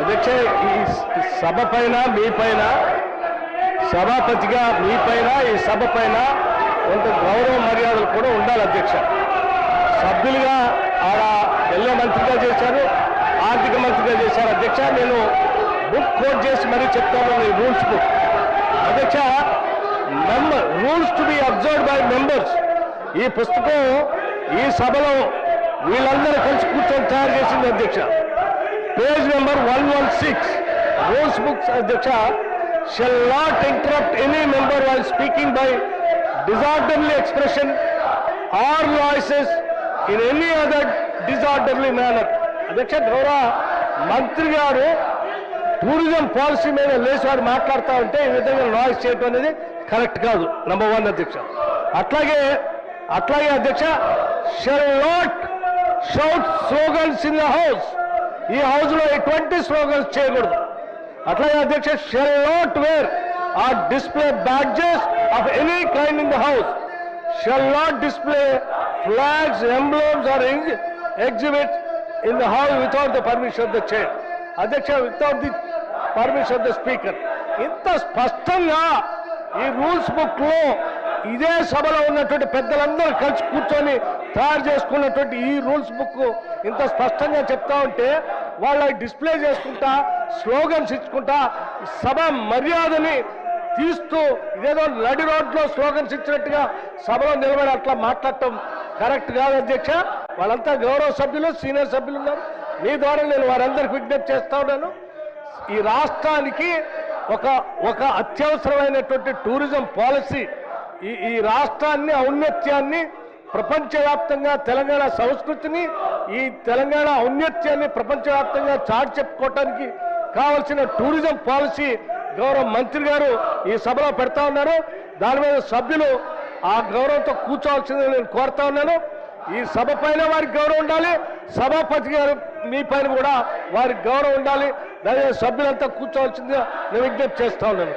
అధ్యక్ష ఈ సభ పైన మీ పైన సభాపతిగా మీ పైన ఈ సభ పైన కొంత గౌరవ మర్యాదలు కూడా ఉండాలి అధ్యక్ష. సభ్యులుగా ఆడ ఎల్ఏ మంత్రిగా చేశారు, ఆర్థిక మంత్రిగా చేశారు అధ్యక్ష. నేను బుక్ కోట్ చేసి మరీ చెప్తాను, ఈ రూల్స్ బుక్ అధ్యక్ష. Rules to be observed by members. ఈ పుస్తకం ఈ సభలో వీళ్ళందరూ కలిసి కూర్చొని తయారు చేసింది అధ్యక్ష. పేజ్ నెంబర్ 116 రూల్స్ బుక్స్ అధ్యక్ష. shall not interrupt any member while speaking by disorderly expression or voices in any other disorderly manner. అధ్యక్ష, గౌరవ మంత్రి గారు టూరిజం పాలసీ మీద లేచి వారు మాట్లాడుతూ ఉంటే ఈ విధంగా నాయిస్ చేయడం అనేది కరెక్ట్ కాదు, నంబర్ 1 అధ్యక్ష. అట్లాగే అధ్యక్ష, shall not shout slogans in the house. ఈ హౌస్ లో ఎటువంటి స్లోగన్స్ చేయకూడదు. అట్లాగే అధ్యక్ష, shall not wear or display badges of any kind in the house. Shall not display flags, emblems or exhibits in the house without the permission of the chair. అధ్యక్ష, without the permission of the speaker. ఇంత స్పష్టంగా ఈ rules book లో ఇదే సభలో ఉన్నటువంటి పెద్దలందరూ కలిసి కూర్చొని తయారు చేసుకున్నటువంటి ఈ రూల్స్ బుక్ ఇంత స్పష్టంగా చెప్తా ఉంటే వాళ్ళ డిస్ప్లే చేసుకుంటా స్లోగన్స్ ఇచ్చుకుంటా సభ మర్యాదని తీస్తూ ఇదేదో నడి రోడ్లో స్లోగన్స్ ఇచ్చినట్టుగా సభలో నిలబడి అట్లా మాట్లాడటం కరెక్ట్ కాదు అధ్యక్ష. వాళ్ళంతా గౌరవ సభ్యులు, సీనియర్ సభ్యులు ఉన్నారు. మీ ద్వారా నేను వారందరికి విజ్ఞప్తి చేస్తా ఉన్నాను. ఈ రాష్ట్రానికి ఒక అత్యవసరమైనటువంటి టూరిజం పాలసీ, ఈ రాష్ట్రాన్ని ఔన్నత్యాన్ని ప్రపంచవ్యాప్తంగా తెలంగాణ సంస్కృతిని, ఈ తెలంగాణ ఔన్నత్యాన్ని ప్రపంచవ్యాప్తంగా చాటి చెప్పుకోవటానికి కావలసిన టూరిజం పాలసీ గౌరవ మంత్రి గారు ఈ సభలో పెడతా ఉన్నారు. దాని మీద సభ్యులు ఆ గౌరవంతో కూర్చోవాల్సిందని నేను కోరుతా ఉన్నాను. ఈ సభ పైన వారికి గౌరవం ఉండాలి, సభాపతి గారు మీ పైన కూడా వారికి గౌరవం ఉండాలి. దాని సభ్యులంతా కూర్చోవాల్సిందిగా నేను విజ్ఞప్తి చేస్తా ఉన్నాను.